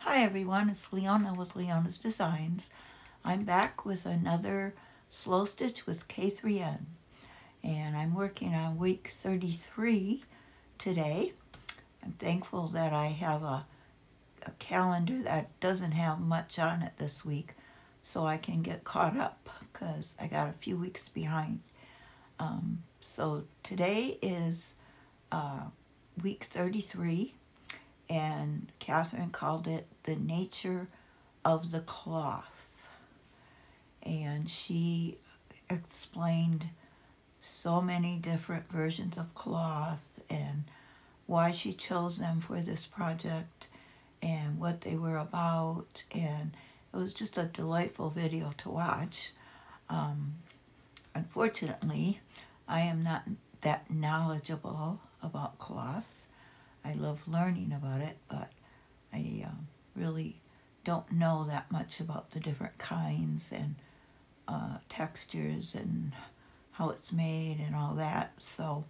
Hi everyone, it's Leona with Leona's Designs. I'm back with another slow stitch with K3N, and I'm working on week 33 today. I'm thankful that I have a calendar that doesn't have much on it this week, so I can get caught up because I got a few weeks behind. So today is week 33. And Catherine called it the nature of the cloth. And she explained so many different versions of cloth and why she chose them for this project and what they were about. And it was just a delightful video to watch. Unfortunately, I am not that knowledgeable about cloth. I love learning about it, but I really don't know that much about the different kinds and textures and how it's made and all that. So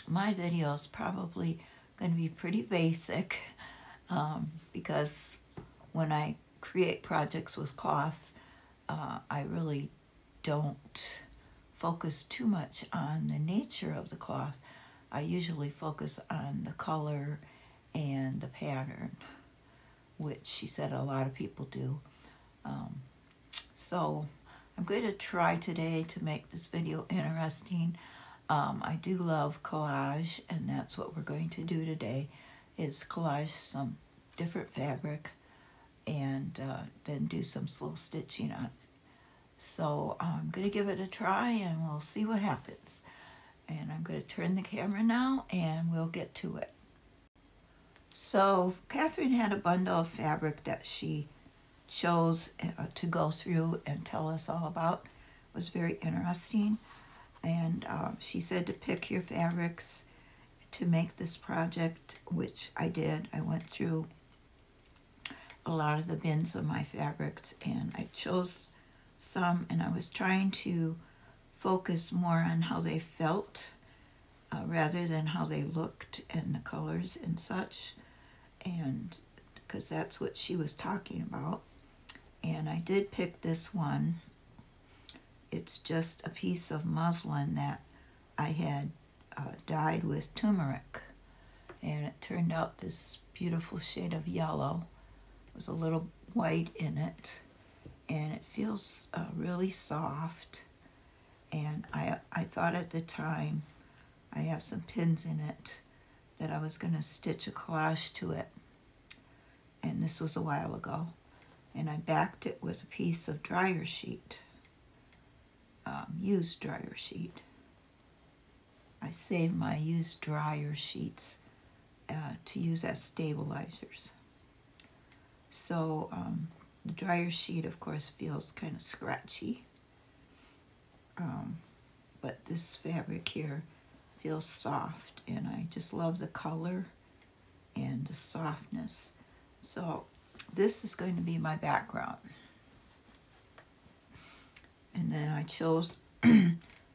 my video is probably going to be pretty basic because when I create projects with cloth, I really don't focus too much on the nature of the cloth. I usually focus on the color and the pattern, which she said a lot of people do. So I'm going to try today to make this video interesting. I do love collage, and that's what we're going to do today, is collage some different fabric and then do some slow stitching on it. So I'm going to give it a try and we'll see what happens. And I'm going to turn the camera now and we'll get to it. So Catherine had a bundle of fabric that she chose to go through and tell us all about. It was very interesting. And she said to pick your fabrics to make this project, which I did. I went through a lot of the bins of my fabrics and I chose some, and I was trying to focus more on how they felt rather than how they looked and the colors and such, and because that's what she was talking about. And I did pick this one. It's just a piece of muslin that I had dyed with turmeric, and it turned out this beautiful shade of yellow with a little white in it, and it feels really soft. And I thought at the time, I have some pins in it, that I was going to stitch a collage to it. And this was a while ago. And I backed it with a piece of dryer sheet, used dryer sheet. I save my used dryer sheets to use as stabilizers. So the dryer sheet, of course, feels kind of scratchy. But this fabric here feels soft, and I just love the color and the softness. So this is going to be my background. And then I chose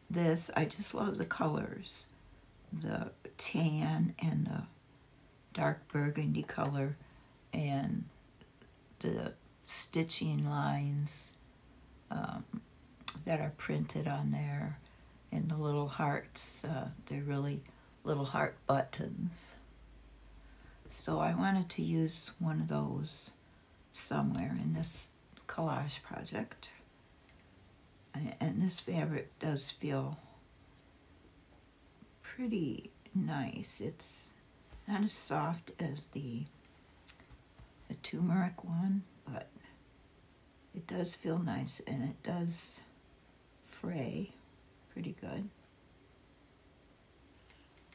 this. I just love the colors, the tan and the dark burgundy color, and the stitching lines that are printed on there, and the little hearts. They're really little heart buttons. So I wanted to use one of those somewhere in this collage project. And this fabric does feel pretty nice. It's not as soft as the turmeric one, but it does feel nice, and it does fray pretty good.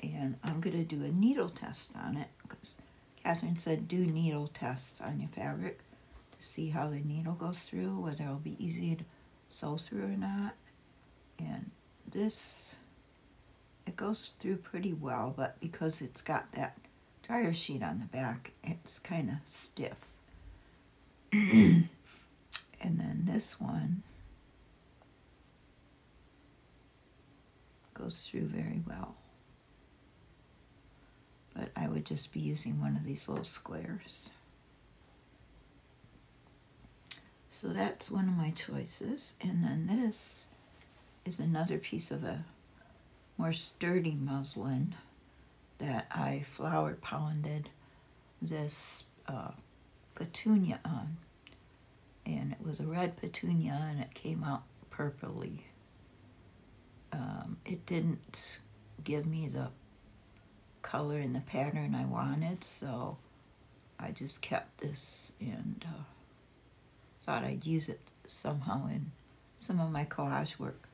And I'm going to do a needle test on it because Catherine said do needle tests on your fabric to see how the needle goes through, whether it'll be easy to sew through or not. And this, it goes through pretty well, but because it's got that dryer sheet on the back, it's kind of stiff. And then this one goes through very well. But I would just be using one of these little squares. So that's one of my choices. And then this is another piece of a more sturdy muslin that I flower pounded this petunia on. And it was a red petunia and it came out purpley. It didn't give me the color and the pattern I wanted, so I just kept this and thought I'd use it somehow in some of my collage work.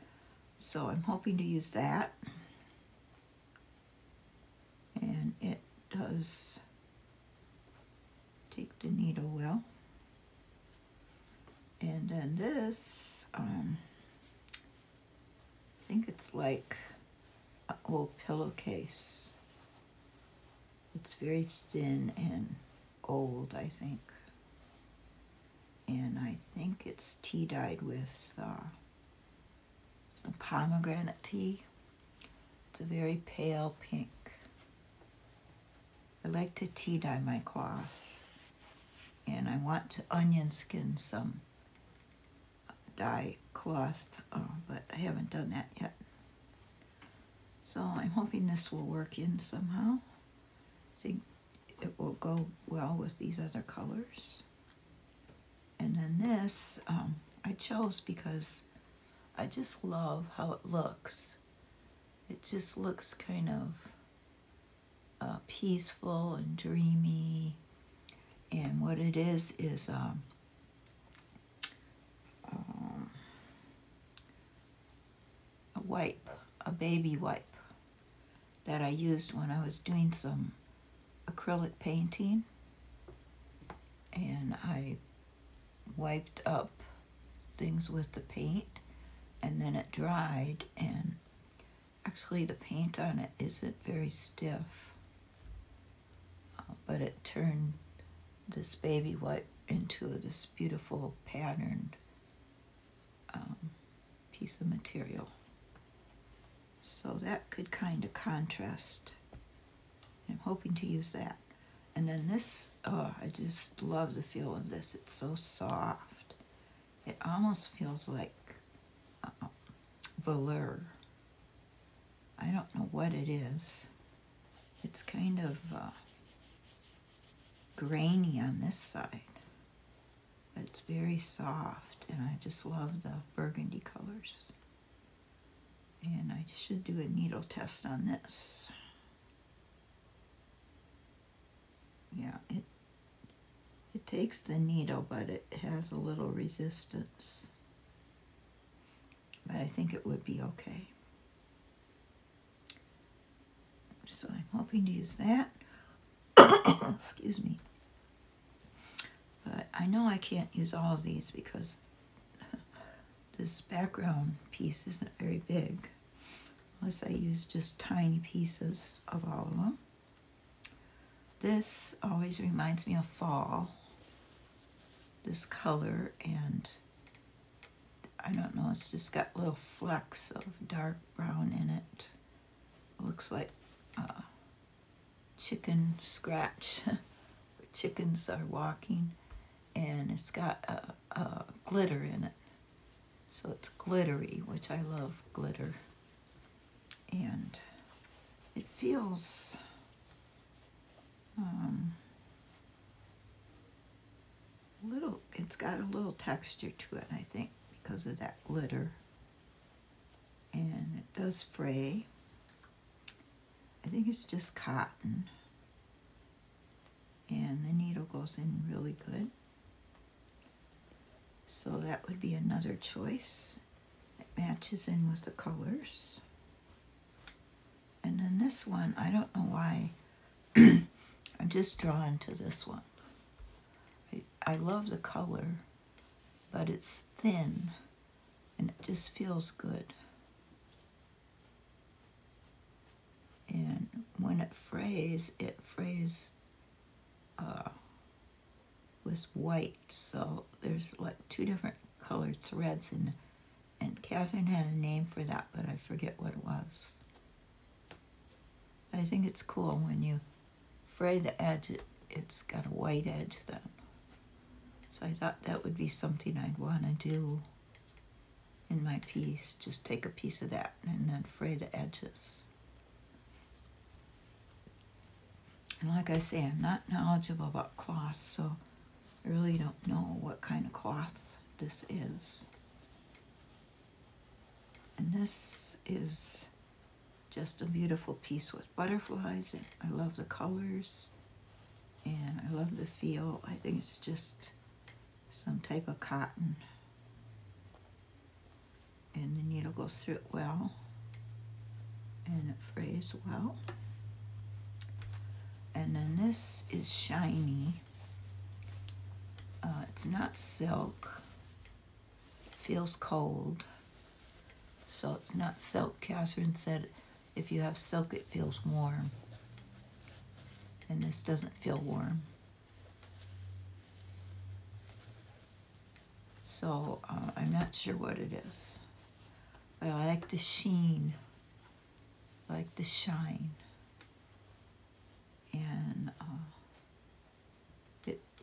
So I'm hoping to use that. And it does take the needle well. And then this, I think it's like an old pillowcase. It's very thin and old, I think. And I think it's tea dyed with some pomegranate tea. It's a very pale pink. I like to tea dye my cloth. And I want to onion skin some dye cloth, but I haven't done that yet. So I'm hoping this will work in somehow. I think it will go well with these other colors. And then this, I chose because I just love how it looks. It just looks kind of peaceful and dreamy. And what it is a wipe, a baby wipe that I used when I was doing some acrylic painting. And I wiped up things with the paint and then it dried, and actually the paint on it isn't very stiff, but it turned this baby wipe into this beautiful patterned piece of material. So that could kind of contrast. I'm hoping to use that. And then this, I just love the feel of this. It's so soft. It almost feels like velour. I don't know what it is. It's kind of grainy on this side, but it's very soft, and I just love the burgundy colors. And I should do a needle test on this. Yeah, it takes the needle, but it has a little resistance. But I think it would be okay. So I'm hoping to use that. Excuse me. But I know I can't use all of these because this background piece isn't very big, unless I use just tiny pieces of all of them. This always reminds me of fall, this color, and I don't know, it's just got little flecks of dark brown in it. It looks like chicken scratch, where chickens are walking, and it's got a glitter in it. So it's glittery, which I love glitter. And it feels it's got a little texture to it, I think, because of that glitter. And it does fray. I think it's just cotton. And the needle goes in really good. So that would be another choice. It matches in with the colors. And then this one, I don't know why, I'm just drawn to this one. I love the color, but it's thin, and it just feels good. And when it frays with white, so there's like two different colored threads, and Catherine had a name for that, but I forget what it was. I think it's cool when you fray the edge, it's got a white edge then. So I thought that would be something I'd want to do in my piece. Just take a piece of that and then fray the edges. And like I say, I'm not knowledgeable about cloth, so I really don't know what kind of cloth this is. And this is just a beautiful piece with butterflies. And I love the colors and I love the feel. I think it's just some type of cotton. And the needle goes through it well and it frays well. And then this is shiny. It's not silk. It feels cold. So it's not silk. Catherine said if you have silk, it feels warm. And this doesn't feel warm. So I'm not sure what it is. But I like the sheen. I like the shine. And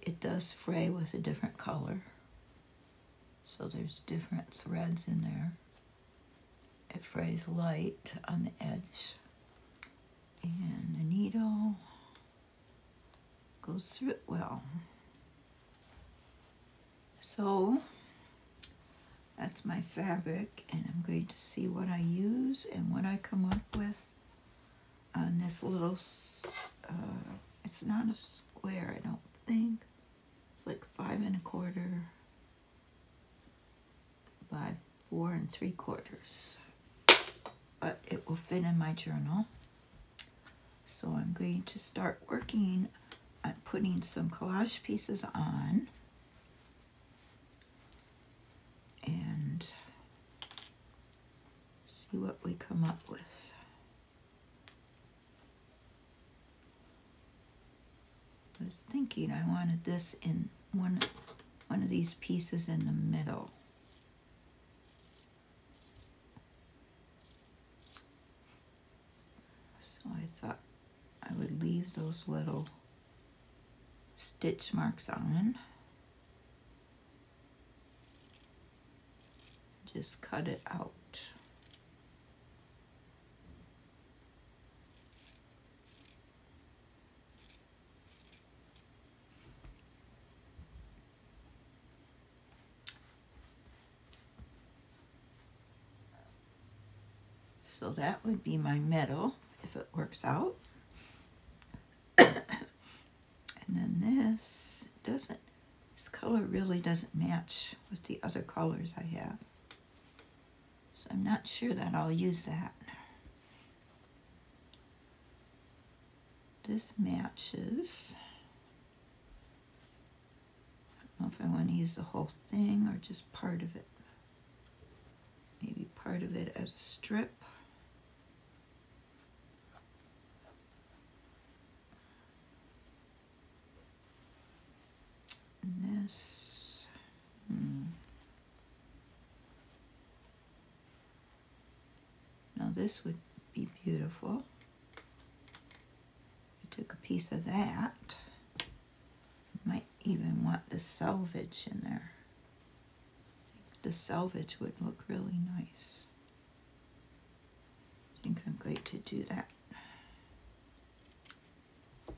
it does fray with a different color. So there's different threads in there. It frays light on the edge. And the needle goes through it well. So that's my fabric, and I'm going to see what I use and what I come up with on this little, it's not a square, I don't think. It's like 5 1/4 by 4 3/4. But it will fit in my journal. So I'm going to start working on putting some collage pieces on. And see what we come up with. I was thinking I wanted this in one of these pieces in the middle. So I thought I would leave those little stitch marks on. Just cut it out. So that would be my middle, if it works out. And then this color really doesn't match with the other colors I have. So I'm not sure that I'll use that. This matches. I don't know if I want to use the whole thing or just part of it. Maybe part of it as a strip. And this, Now this would be beautiful. I took a piece of that. Might even want the selvage in there. The selvage would look really nice. I think I'm going to do that.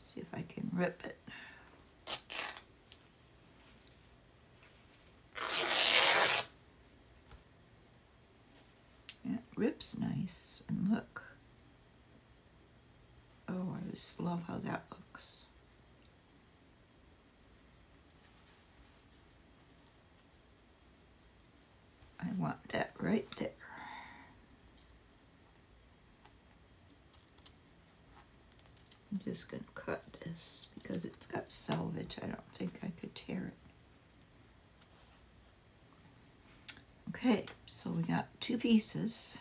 See if I can rip it. It rips nice, and look. Oh, I just love how that looks. I want that right there. I'm just going to cut this because it's got selvage. I don't think I could tear it. Okay, so we got 2 pieces.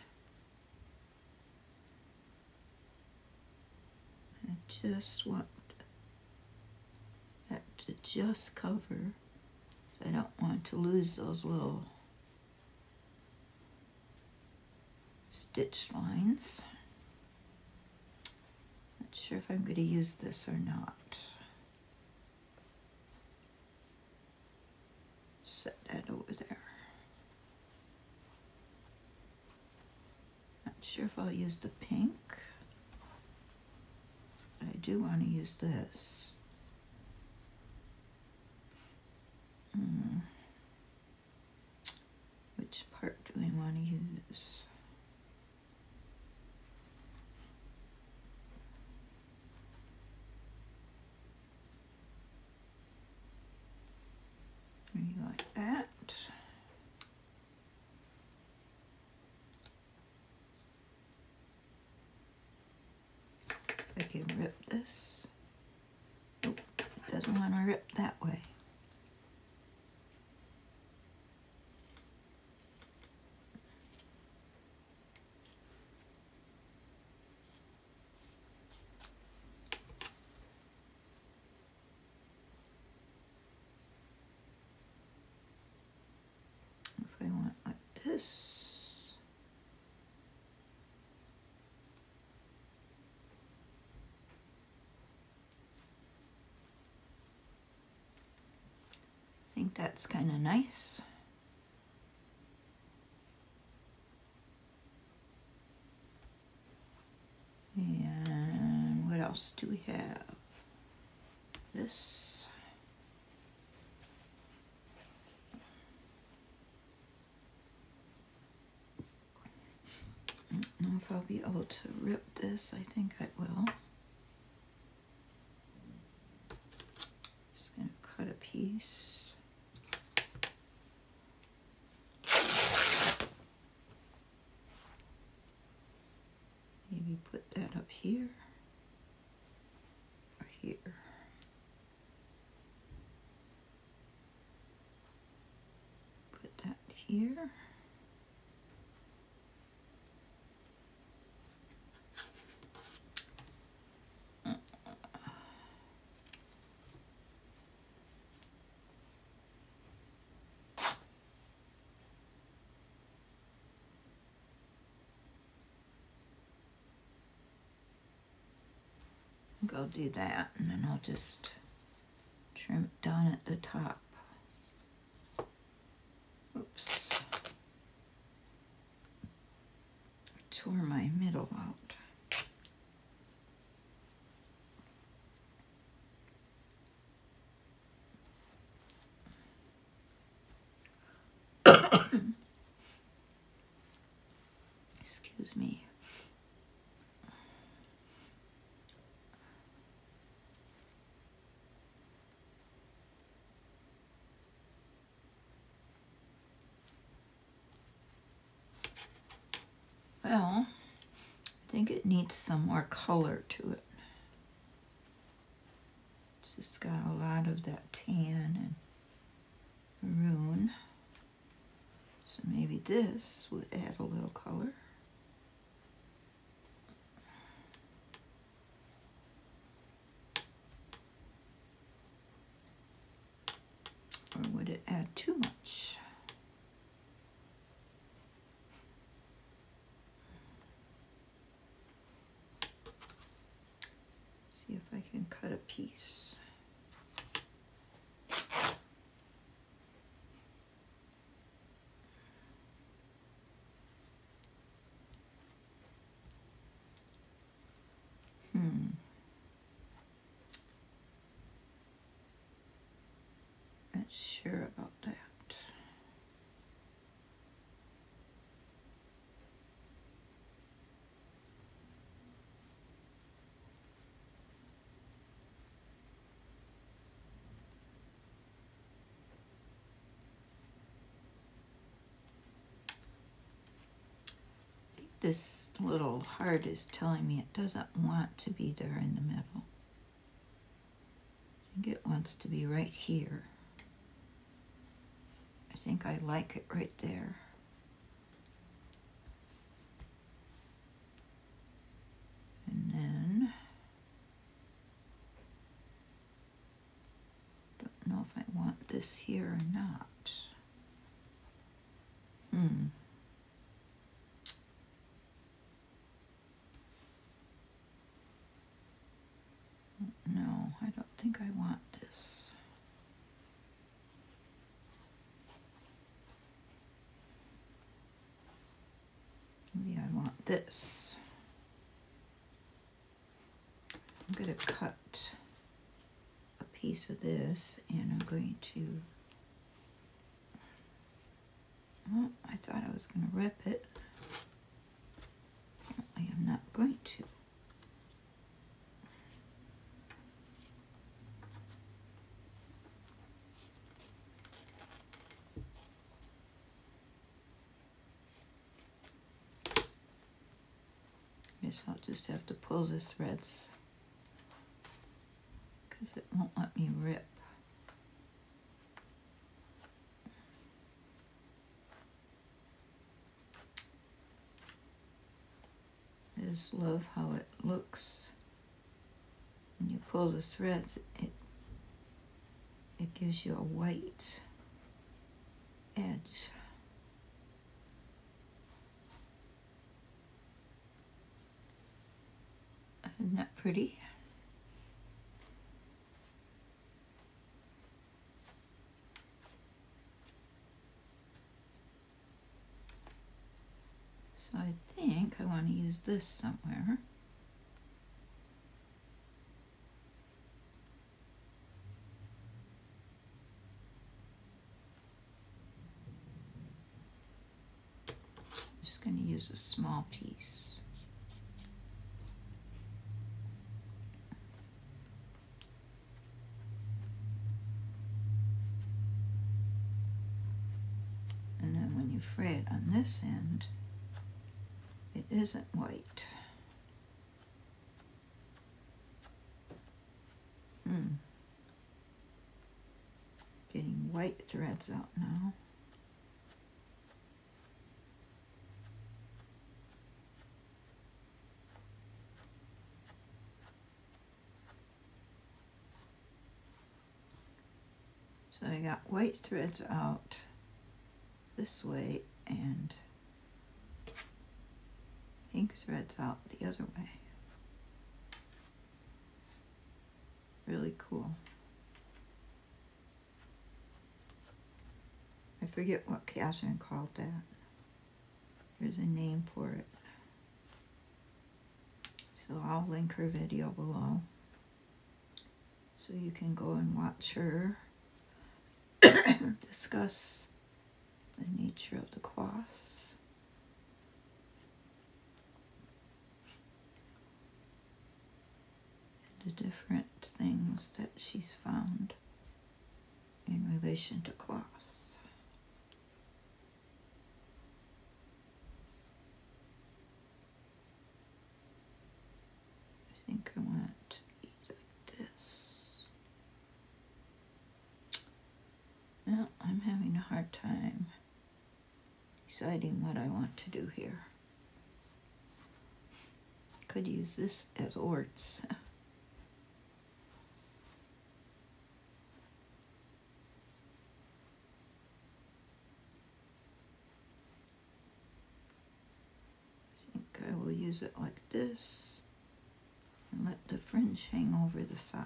I just want that to just cover. I don't want to lose those little stitch lines. Not sure if I'm going to use this or not. set that over there. Not sure if I'll use the pink. But I do want to use this. Which part do we want to use? Maybe like that. I can rip this. Oh, it doesn't want to rip that way. If I want like this. I think that's kind of nice. And what else do we have? This. I don't know if I'll be able to rip this. I think I will. Just going to cut a piece. Maybe put that up here or here. Put that here. I'll do that, and then I'll just trim it down at the top. Oops. I tore my middle out. Excuse me. Well, I think it needs some more color to it. It's just got a lot of that tan and maroon. So maybe this would add a little color. Or would it add too much? See if I can cut a piece. Not sure about that. This little heart is telling me it doesn't want to be there in the middle. I think it wants to be right here. I think I like it right there. And then, don't know if I want this here or not. No, I don't think I want this. this. I'm going to cut a piece of this, and I'm going to, oh, I thought I was going to rip it. Apparently I'm not going to. Guess I'll just have to pull the threads because it won't let me rip. I just love how it looks when you pull the threads. It gives you a white edge. Isn't that pretty? So I think I want to use this somewhere. I'm just going to use a small piece. And then when you fray it on this end, it isn't white. Getting white threads out now. So I got white threads out this way and pink threads out the other way. Really cool. I forget what Catherine called that. There's a name for it. So I'll link her video below so you can go and watch her discuss the nature of the cloths. The different things that she's found in relation to cloths. I think I want it to be like this. Well, I'm having a hard time deciding what I want to do here. Could use this as orts. I will use it like this and let the fringe hang over the side.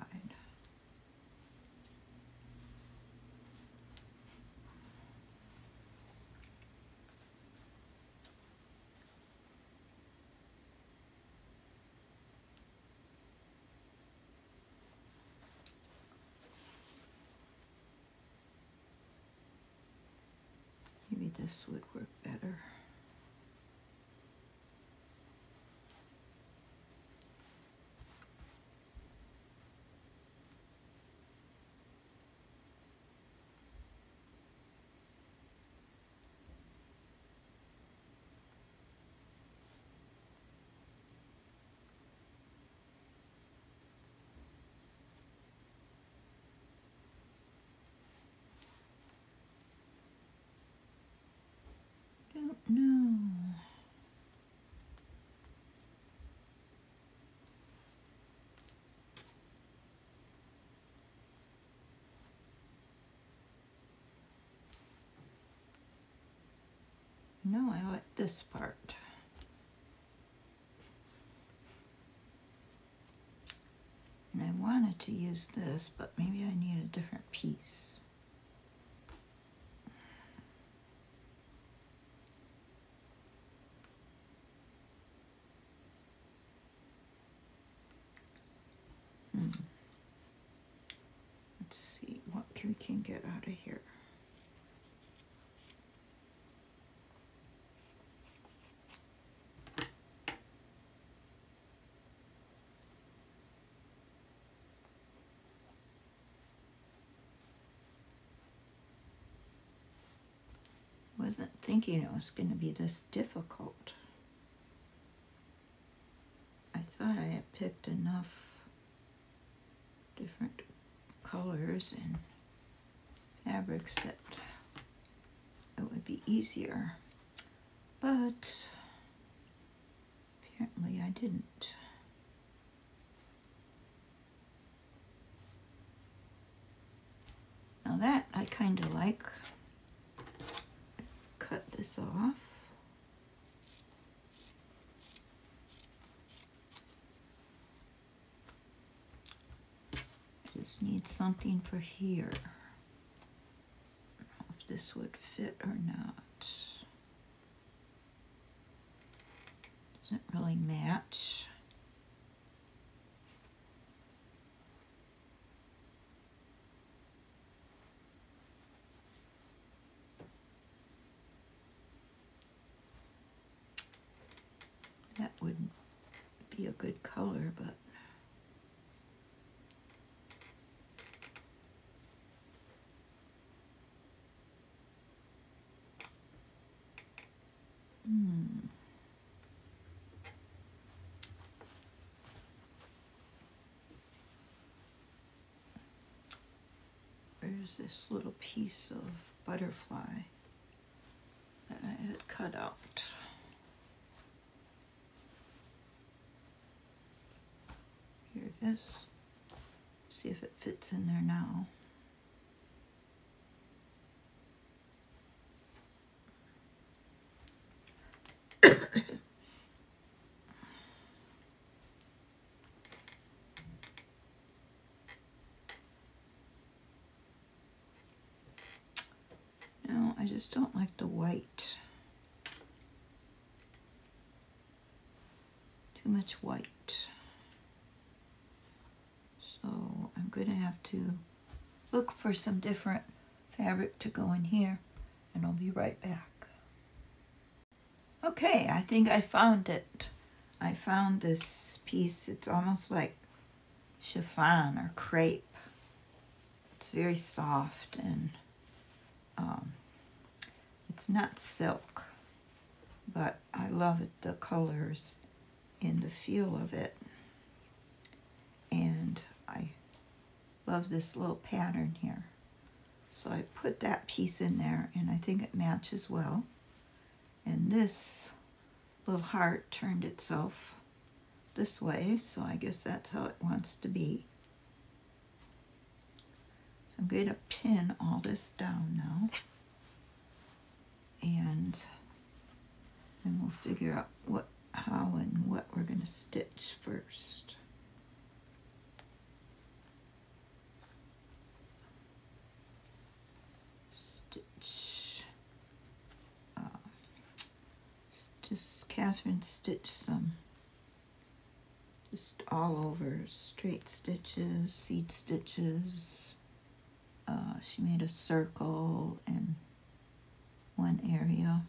Maybe this would work better. Don't know. No, I like this part. And I wanted to use this, but maybe I need a different piece. wasn't thinking it was going to be this difficult. I thought I had picked enough different colors and fabrics that it would be easier, but apparently I didn't. Now that I kind of like. Cut this off. I just need something for here. I don't know if this would fit or not. Doesn't really match. That wouldn't be a good color, but where's this little piece of butterfly that I had cut out? Here it is. See if it fits in there now. No, I just don't like the white. Too much white. So I'm going to have to look for some different fabric to go in here, and I'll be right back. Okay, I think I found it. I found this piece. It's almost like chiffon or crepe. It's very soft, and it's not silk, but I love it, the colors and the feel of it. And I love this little pattern here. So I put that piece in there, and I think it matches well. And this little heart turned itself this way, so I guess that's how it wants to be. So I'm going to pin all this down now, and then we'll figure out how and what we're going to stitch first. Catherine stitched some just all over, straight stitches, seed stitches. She made a circle in one area,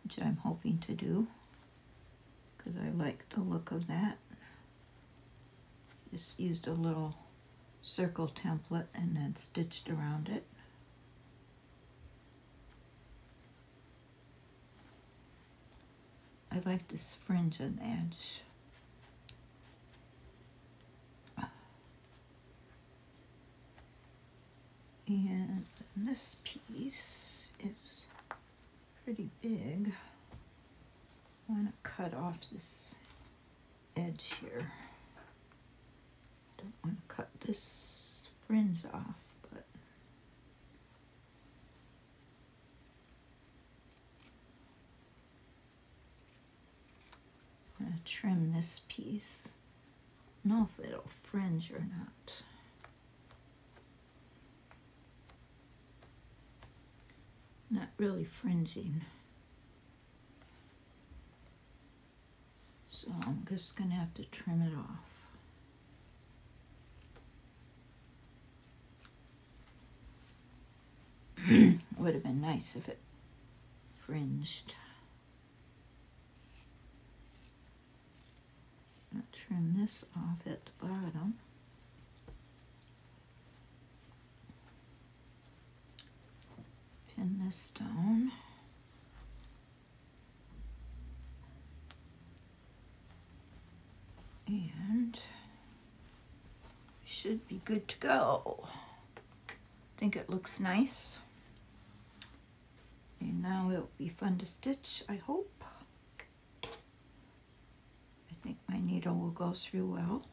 which I'm hoping to do because I like the look of that. Just used a little circle template and then stitched around it. I like this fringe on the edge. And this piece is pretty big. I want to cut off this edge here. Don't want to cut this fringe off, but I'm going to trim this piece. I don't know if it'll fringe or not. Not really fringing. So I'm just going to have to trim it off. Would have been nice if it fringed. I'll trim this off at the bottom. this down. And should be good to go. I think it looks nice. And now it'll be fun to stitch, I hope. I think my needle will go through well.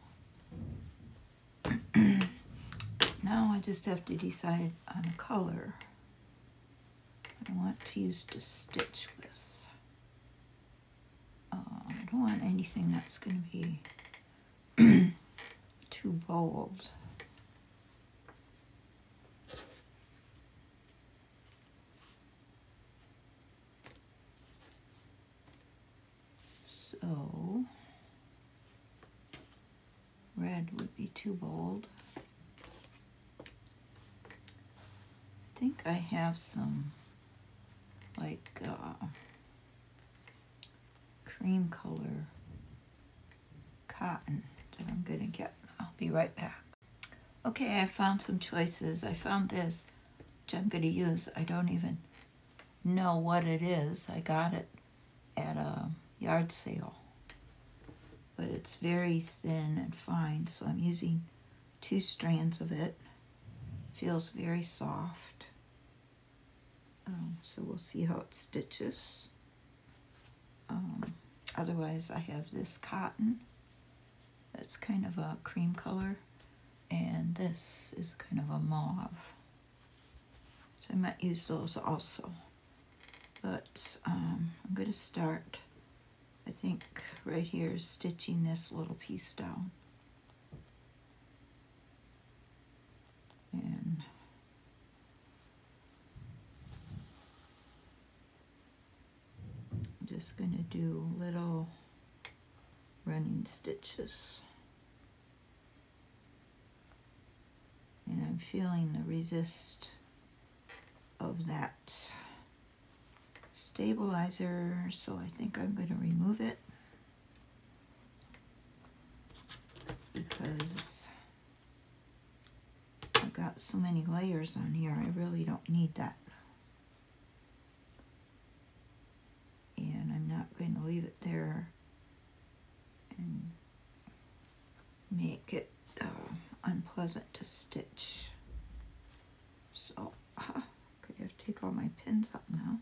Now I just have to decide on a color I want to use to stitch with. I don't want anything that's going to be too bold. So red would be too bold. I think I have some like cream color cotton that I'm gonna get. I'll be right back. Okay, I found some choices. I found this, which I'm gonna use. I don't even know what it is. I got it at a yard sale, but it's very thin and fine, so I'm using 2 strands of it. Feels very soft. So we'll see how it stitches. Otherwise, I have this cotton that's kind of a cream color, and this is kind of a mauve. So I might use those also. But I'm going to start, I think, right here, stitching this little piece down. And I'm just going to do little running stitches. And I'm feeling the resist of that stabilizer, so I think I'm going to remove it because I've got so many layers on here. I really don't need that. And I'm not going to leave it there and make it unpleasant to stitch. So I'm going to have to take all my pins up now.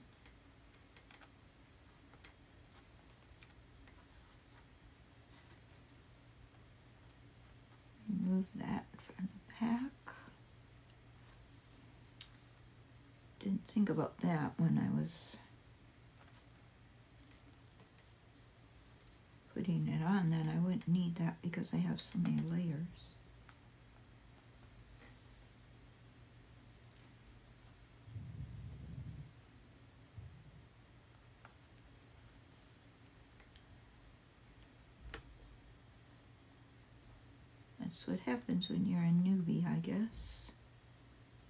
Remove that from the back. Didn't think about that when I was putting it on. Then I wouldn't need that because I have so many layers. That's what happens when you're a newbie, I guess.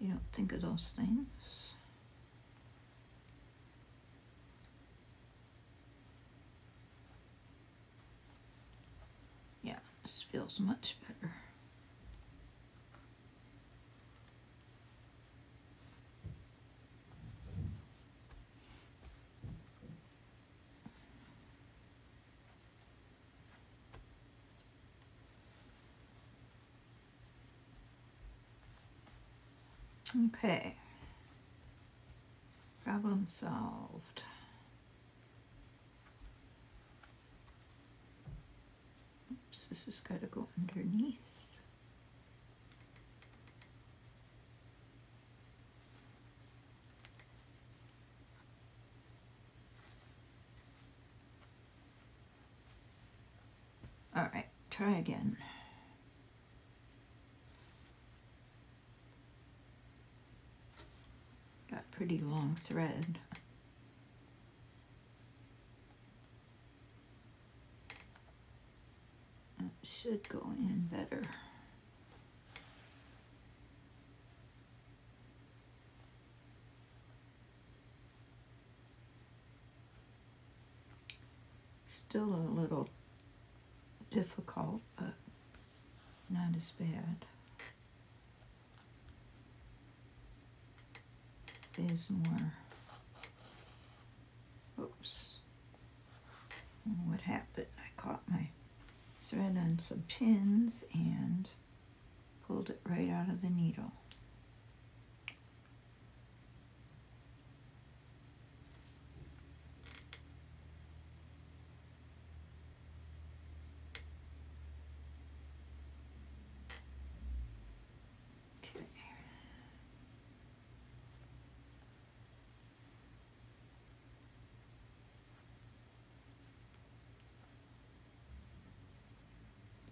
You don't think of those things. Yeah, this feels much better. Okay, problem solved. Oops, this has got to go underneath. All right, try again. Got pretty long thread. It should go in better. Still a little difficult, but not as bad. There's more thread on some pins and pulled it right out of the needle. Okay.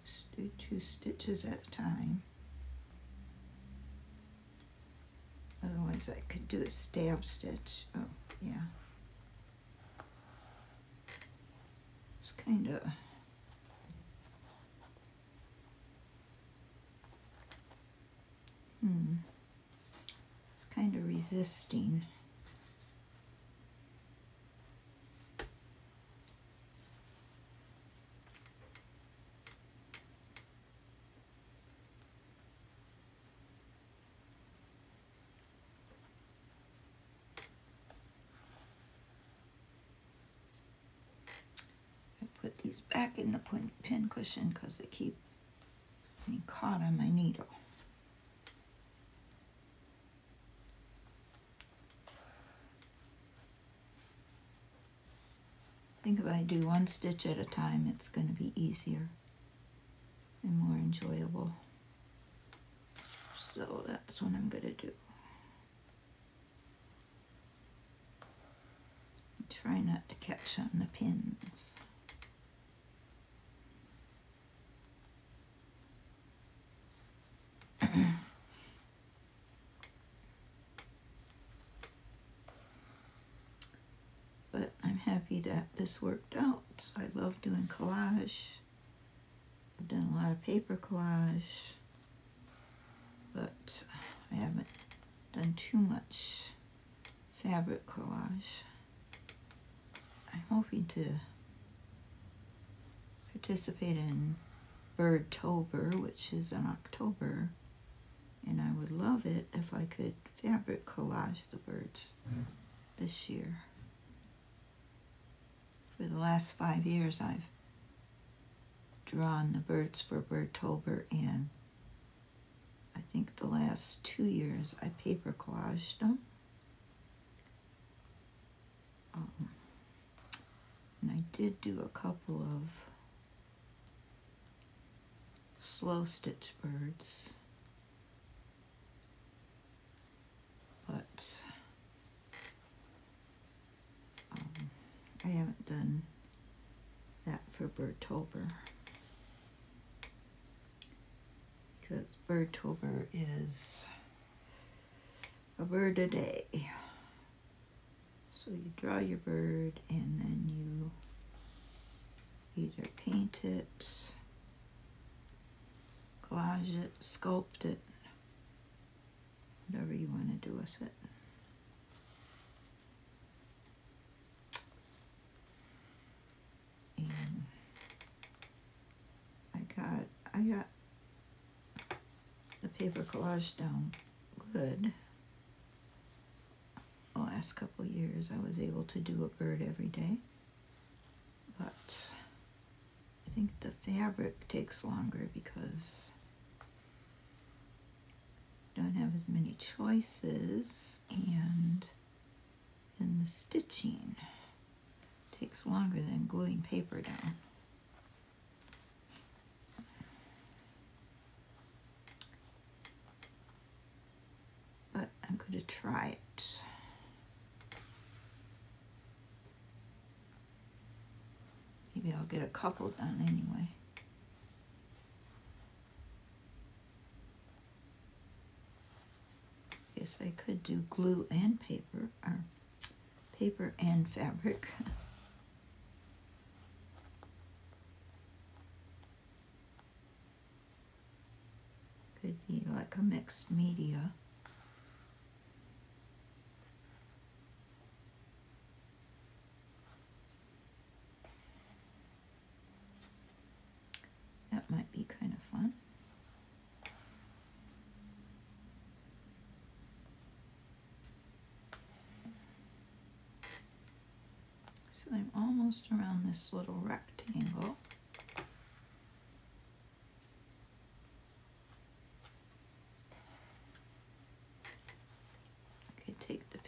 Just do 2 stitches at a time. Otherwise I could do a stab stitch. Oh, yeah. It's kind of it's kind of resisting. Put these back in the pin cushion because they keep getting caught on my needle. I think if I do 1 stitch at a time, it's going to be easier and more enjoyable. So that's what I'm going to do. Try not to catch on the pins. But I'm happy that this worked out. I love doing collage. I've done a lot of paper collage, but I haven't done too much fabric collage. I'm hoping to participate in Birdtober, which is in October, and I would love it if I could fabric collage the birds this year. For the last 5 years, I've drawn the birds for Birdtober, and I think the last 2 years I paper collaged them. And I did do a couple of slow stitch birds, but I haven't done that for Birdtober because Birdtober is a bird a day. So you draw your bird and then you either paint it, collage it, sculpt it, whatever you want to do with it. And I got the paper collage down good. The last couple of years I was able to do a bird every day, but I think the fabric takes longer because you don't have as many choices, and the stitching takes longer than gluing paper down. But I'm going to try it. Maybe I'll get a couple done anyway. Guess I could do glue and paper, or paper and fabric. Could be like a mixed media. That might be kind of fun. So I'm almost around this little rectangle.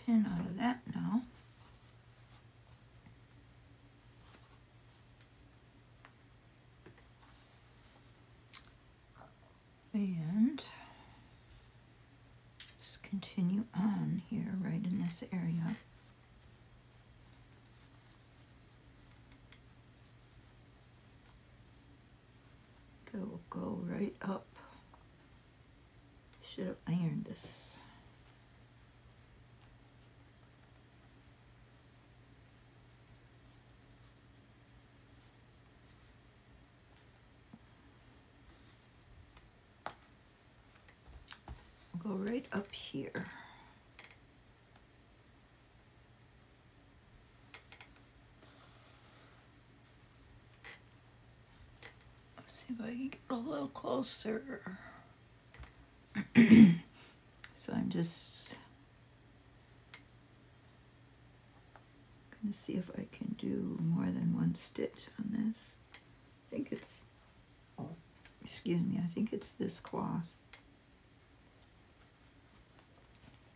pin out of that now. And just continue on here, right in this area. Go right up. Should have ironed this. Go right up here. Let's see if I can get a little closer. So I'm just gonna see if I can do more than one stitch on this. I think it's, excuse me, I think it's this cloth.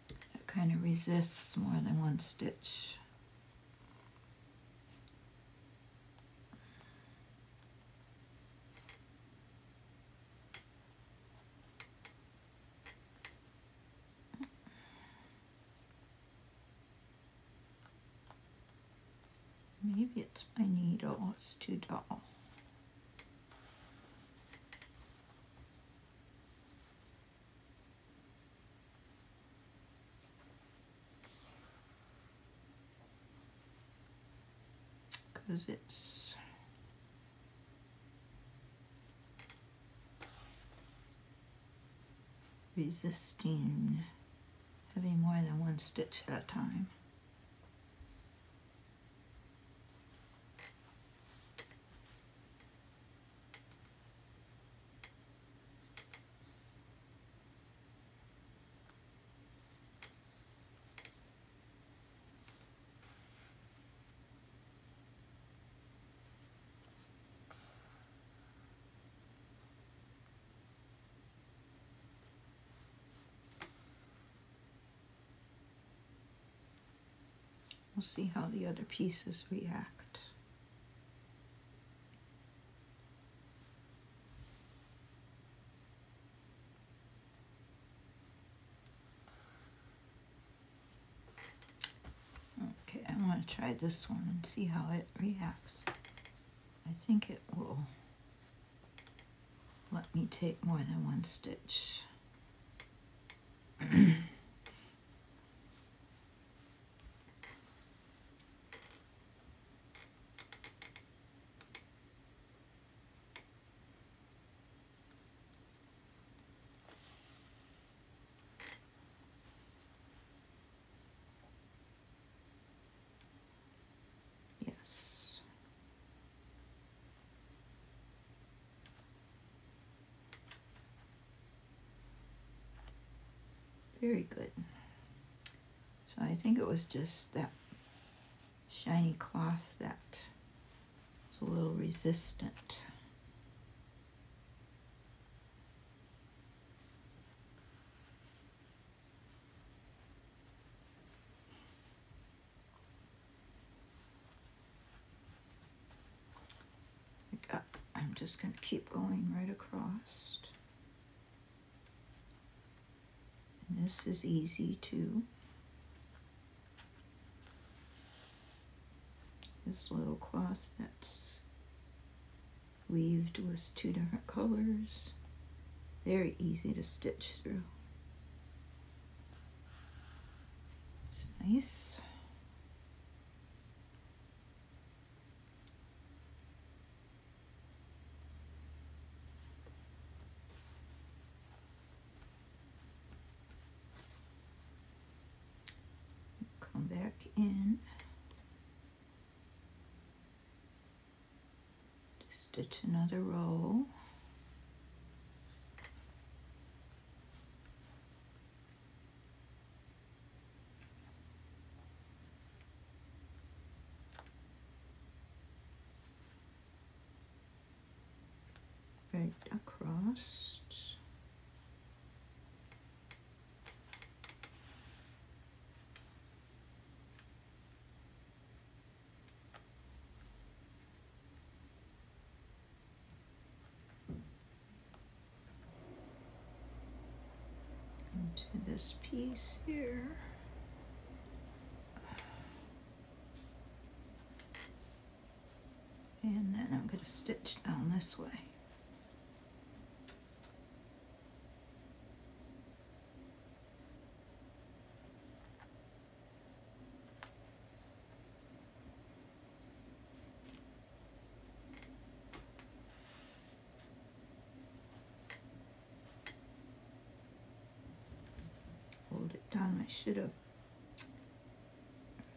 It kind of resists more than one stitch. Maybe it's my needle, it's too dull. Because it's resisting having more than one stitch at a time. We'll see how the other pieces react. Okay, I want to try this one and see how it reacts. I think it will let me take more than one stitch. Yes. Very good. So I think it was just that shiny cloth that was a little resistant. I'm just going to keep going right across. And this is easy too. This little cloth that's weaved with two different colors. Very easy to stitch through. It's nice. Come back in. Stitch another row. Right across. into this piece here. And then I'm going to stitch down this way. Hold it down. I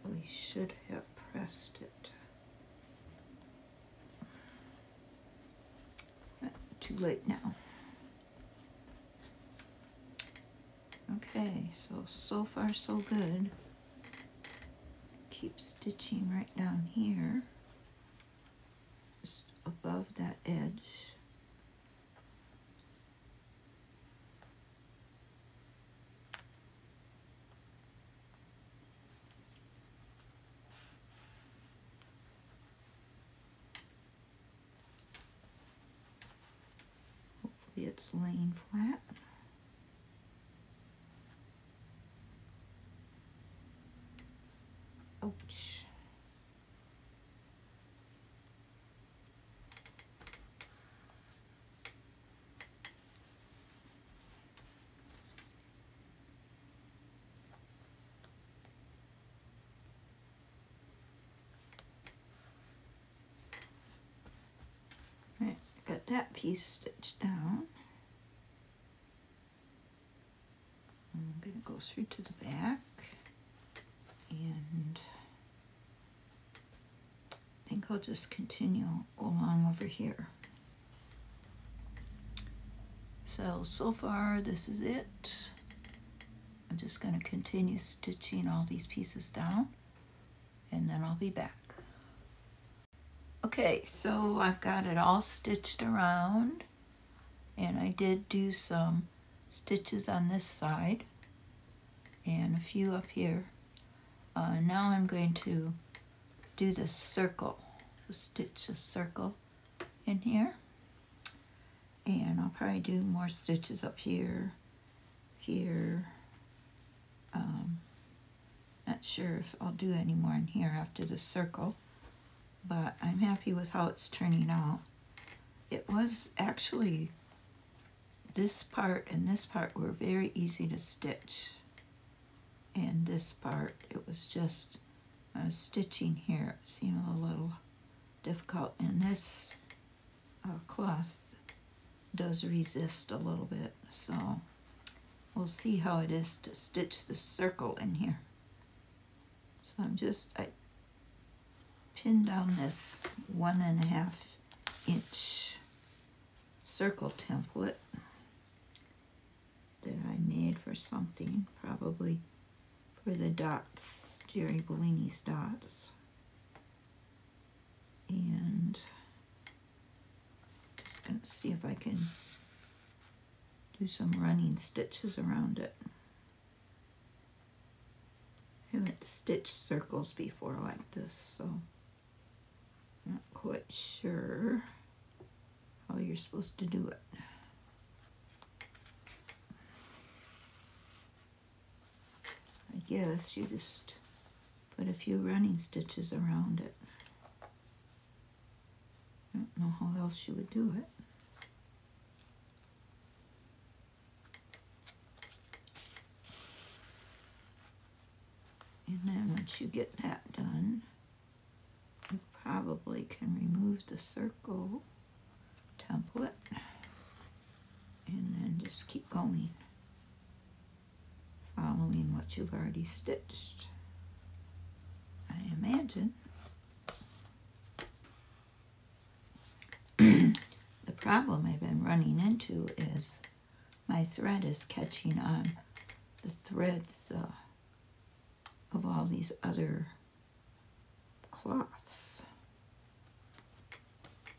really should have pressed it. Too late now. Okay, so far so good. Keep stitching right down here, just above that edge. It's laying flat. Ouch. Right, got that piece stitched down. I'm going to go through to the back, and I think I'll just continue along over here. So far this is it. I'm just going to continue stitching all these pieces down, and then I'll be back. Okay, so I've got it all stitched around, and I did do some stitches on this side and a few up here. Now I'm going to do the circle, stitch a circle in here, and I'll probably do more stitches up here, not sure if I'll do any more in here after the circle, but I'm happy with how it's turning out. It was actually, this part and this part were very easy to stitch. And this part, it was just stitching here. It seemed a little difficult. And this cloth does resist a little bit. So we'll see how it is to stitch the circle in here. So I pinned down this 1.5 inch circle template that I made for something, probably for the dots, Jerry Bellini's dots. And just gonna see if I can do some running stitches around it. I haven't stitched circles before like this, so I'm not quite sure how you're supposed to do it. I guess you just put a few running stitches around it. I don't know how else you would do it. And then once you get that done, you probably can remove the circle template and then just keep going, following what you've already stitched, I imagine. The problem I've been running into is my thread is catching on the threads of all these other cloths.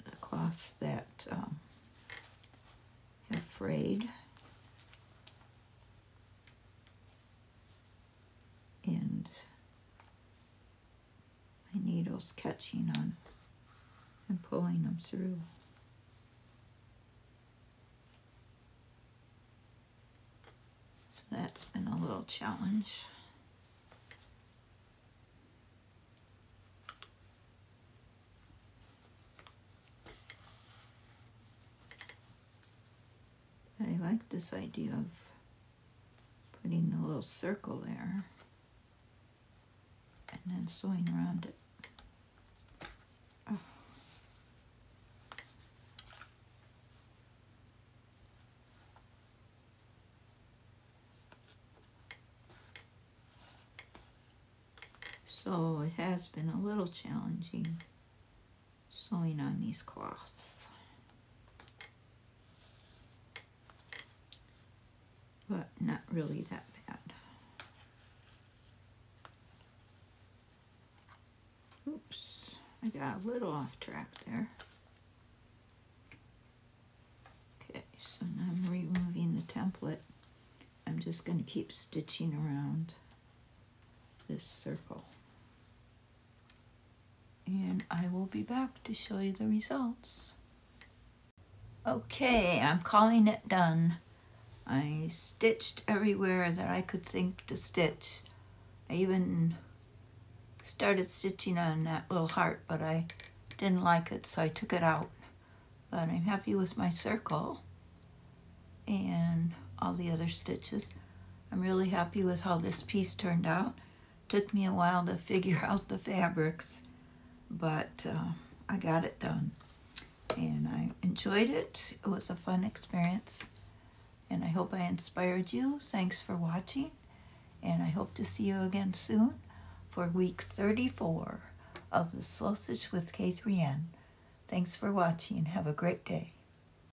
The cloths that have frayed. And my needle's catching on and pulling them through. So That's been a little challenge. I like this idea of putting a little circle there and then sewing around it. Oh. So it has been a little challenging sewing on these cloths. But not really that bad. Oops, I got a little off track there. Okay, so now I'm removing the template. I'm just going to keep stitching around this circle. And I will be back to show you the results. Okay, I'm calling it done. I stitched everywhere that I could think to stitch. I even started stitching on that little heart, but I didn't like it, so I took it out. But I'm happy with my circle and all the other stitches. I'm really happy with how this piece turned out. Took me a while to figure out the fabrics, but I got it done. And I enjoyed it. It was a fun experience. And I hope I inspired you. Thanks for watching. And I hope to see you again soon for week 34 of the Slow Stitch with K3N. Thanks for watching. Have a great day.